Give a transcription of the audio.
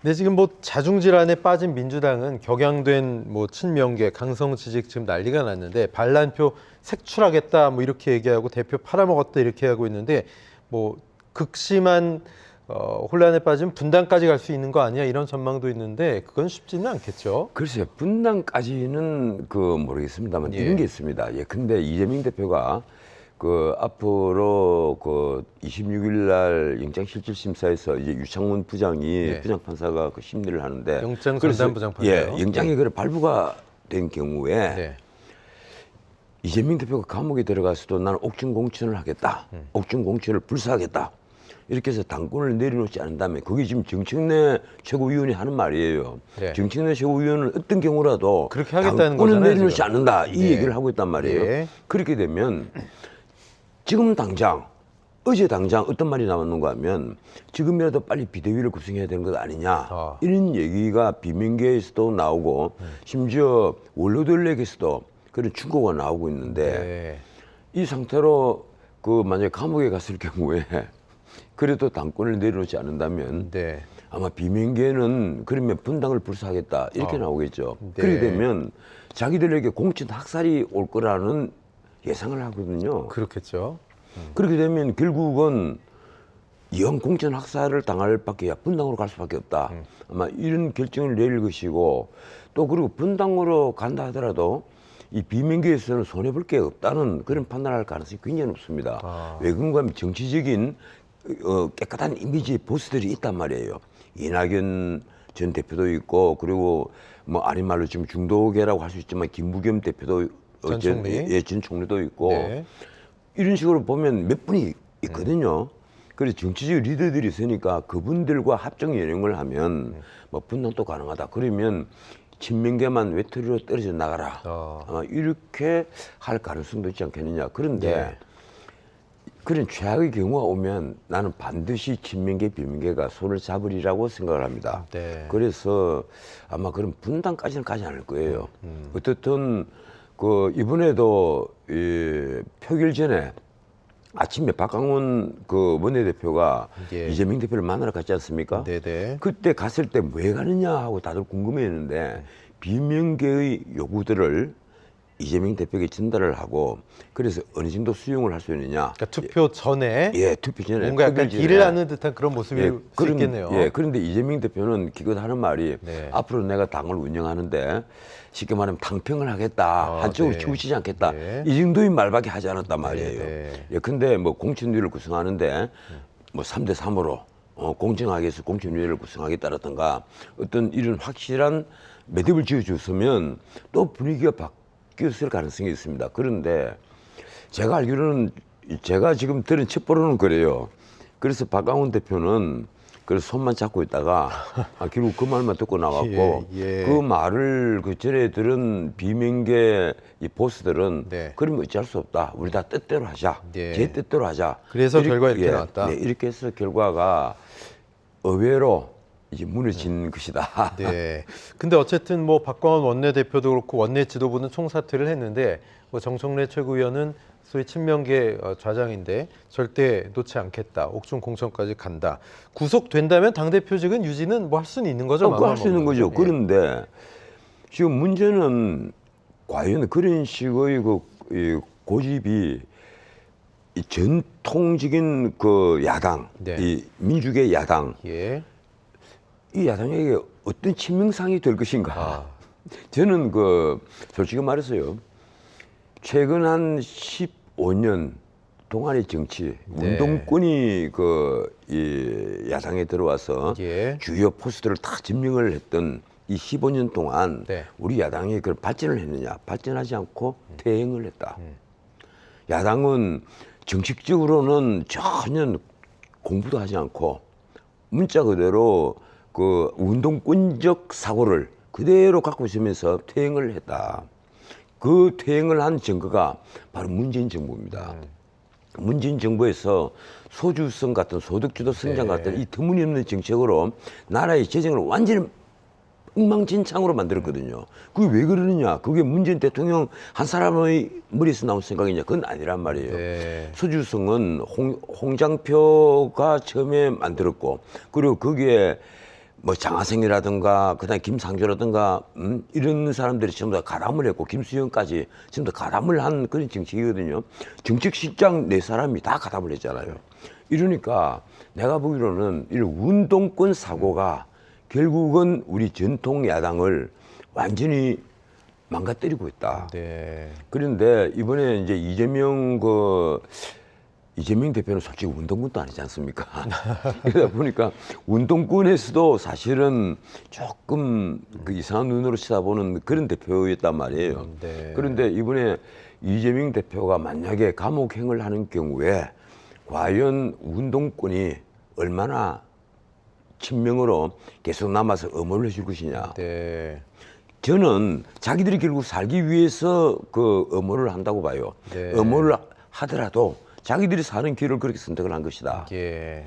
근데 지금 뭐 자중질환에 빠진 민주당은 격양된 뭐 친명계, 강성 지직 지금 난리가 났는데 반란표 색출하겠다 뭐 이렇게 얘기하고 대표 팔아먹었다 이렇게 하고 있는데 뭐 극심한 혼란에 빠진 분당까지 갈 수 있는 거 아니야 이런 전망도 있는데 그건 쉽지는 않겠죠. 글쎄요, 분당까지는 모르겠습니다만 예. 이런 게 있습니다. 예, 근데 이재명 대표가 앞으로 26일 날 영장실질심사에서 이제 유창문 부장이 네. 부장판사가 심리를 하는데 영장 그래서 전담 부장판사요. 예, 영장이 그래 발부가 된 경우에 네. 이재명 대표가 감옥에 들어가서도 나는 옥중 공천을 하겠다. 옥중 공천을 불사하겠다. 이렇게 해서 당권을 내려놓지 않는다면 그게 지금 정청래 최고위원이 하는 말이에요. 네. 정청래 최고위원은 어떤 경우라도 그렇게 하겠다는 당권을 거잖아요, 내려놓지 지금. 않는다. 이 네. 얘기를 하고 있단 말이에요. 네. 그렇게 되면 지금 당장 어제 당장 어떤 말이 나왔는가 하면 지금이라도 빨리 비대위를 구성해야 되는 것 아니냐 이런 얘기가 비명계에서도 나오고 심지어 원로들에게서도 그런 충고가 나오고 있는데 이 상태로 만약에 감옥에 갔을 경우에 그래도 당권을 내려놓지 않는다면 아마 비명계는 그러면 분당을 불사하겠다 이렇게 나오겠죠. 그렇게 되면 자기들에게 공천 학살이 올 거라는 예상을 하거든요. 그렇겠죠. 그렇게 되면 결국은 이왕 공천 학살을 당할 밖에 분당으로 갈 수밖에 없다. 아마 이런 결정을 내릴 것이고 또 그리고 분당으로 간다 하더라도 이 비명계에서는 손해볼 게 없다는 그런 판단할 가능성이 굉장히 높습니다. 왜 그런가 하면 정치적인 깨끗한 이미지 보스들이 있단 말이에요. 이낙연 전 대표도 있고 그리고 뭐 아닌 말로 지금 중도계라고 할 수 있지만 김부겸 대표도 전 총리. 전 총리도 있고 네. 이런 식으로 보면 몇 분이 있거든요. 그래서 정치적 리더들이 있으니까 그분들과 합종 연행을 하면 뭐 분당도 가능하다. 그러면 친명계만 외톨이로 떨어져 나가라. 아마 이렇게 할 가능성도 있지 않겠느냐. 그런데 그런 최악의 경우가 오면 나는 반드시 친명계, 비명계가 손을 잡으리라고 생각을 합니다. 그래서 아마 그런 분당까지는 가지 않을 거예요. 어쨌든 이번에도 표결 전에 아침에 박강원 원내대표가 이재명 대표를 만나러 갔지 않습니까? 그때 갔을 때 왜 가느냐 하고 다들 궁금해했는데 비명계의 요구들을 이재명 대표에게 전달을 하고 그래서 어느 정도 수용을 할 수 있느냐. 그러니까 투표 전에 투표 전에 뭔가 약간 딜을 하는 듯한 그런 모습일 수 있겠네요. 그런데 이재명 대표는 기껏하는 말이 앞으로 내가 당을 운영하는데 쉽게 말하면 당평을 하겠다. 한쪽으로 치우치지 않겠다. 이 정도의 말밖에 하지 않았단 말이에요. 근데 뭐 공천위를 구성하는데 뭐 3대 3으로 공정하게 해서 공천위를 구성하겠다라든가 어떤 이런 확실한 매듭을 지어줬으면 또 분위기가 바뀌었을 가능성이 있습니다. 그런데 제가 알기로는 제가 지금 들은 첩보로는 그래요. 그래서 박강원 대표는 그래서 손만 잡고 있다가 결국 그 말만 듣고 나왔고 그 말을 그 전에 들은 비명계 이 보스들은 그러면 어찌할 수 없다. 우리 다 뜻대로 하자. 제 뜻대로 하자. 그래서 결과 이렇게 나왔다. 이렇게 해서 결과가 의외로 이제 무너진 것이다. 근데 어쨌든 뭐 박광원 원내대표도 그렇고 원내 지도부는 총사퇴를 했는데 뭐 정청래 최고위원은 소위 친명계 좌장인데 절대 놓지 않겠다. 옥중 공천까지 간다. 구속된다면 당대표직은 유지는 뭐 할 수는 있는 거죠? 할 수 있는 거죠. 그런데 지금 문제는 과연 그런 식의 이 고집이 이 전통적인 야당, 이 민주계 야당, 이 야당에게 어떤 친명상이 될 것인가? 저는 솔직히 말해서요. 최근 한 15년 동안의 정치, 운동권이 이 야당에 들어와서 주요 포스트를 다 점령을 했던 이 15년 동안 우리 야당이 그런 발전을 했느냐? 발전하지 않고 퇴행을 했다. 야당은 정식적으로는 전혀 공부도 하지 않고 문자 그대로 운동권적 사고를 그대로 갖고 있으면서 퇴행을 했다. 그 퇴행을 한 증거가 바로 문재인 정부입니다. 문재인 정부에서 소주성 같은 소득주도 성장 같은 이 터무니없는 정책으로 나라의 재정을 완전히 엉망진창으로 만들었거든요. 그게 왜 그러느냐? 그게 문재인 대통령 한 사람의 머리에서 나온 생각이냐? 그건 아니란 말이에요. 소주성은 홍장표가 처음에 만들었고 그리고 거기에 뭐 장하성이라든가 그다음에 김상조라든가 이런 사람들이 전부 다 가담을 했고 김수영까지 전부 다 가담을 한 그런 정책이거든요. 정책실장 네 사람이 다 가담을 했잖아요. 이러니까 내가 보기로는 이 운동권 사고가 결국은 우리 전통 야당을 완전히 망가뜨리고 있다. 네. 그런데 이번에 이제 이재명 대표는 솔직히 운동권도 아니지 않습니까? 그러다 보니까 운동권에서도 사실은 조금 그 이상한 눈으로 쳐다보는 그런 대표였단 말이에요. 네. 그런데 이번에 이재명 대표가 만약에 감옥행을 하는 경우에 과연 운동권이 얼마나 친명으로 계속 남아서 엄호를 해줄 것이냐. 네. 저는 자기들이 결국 살기 위해서 그 엄호를 한다고 봐요. 네. 엄호를 하더라도 자기들이 사는 길을 그렇게 선택을 한 것이다. 예.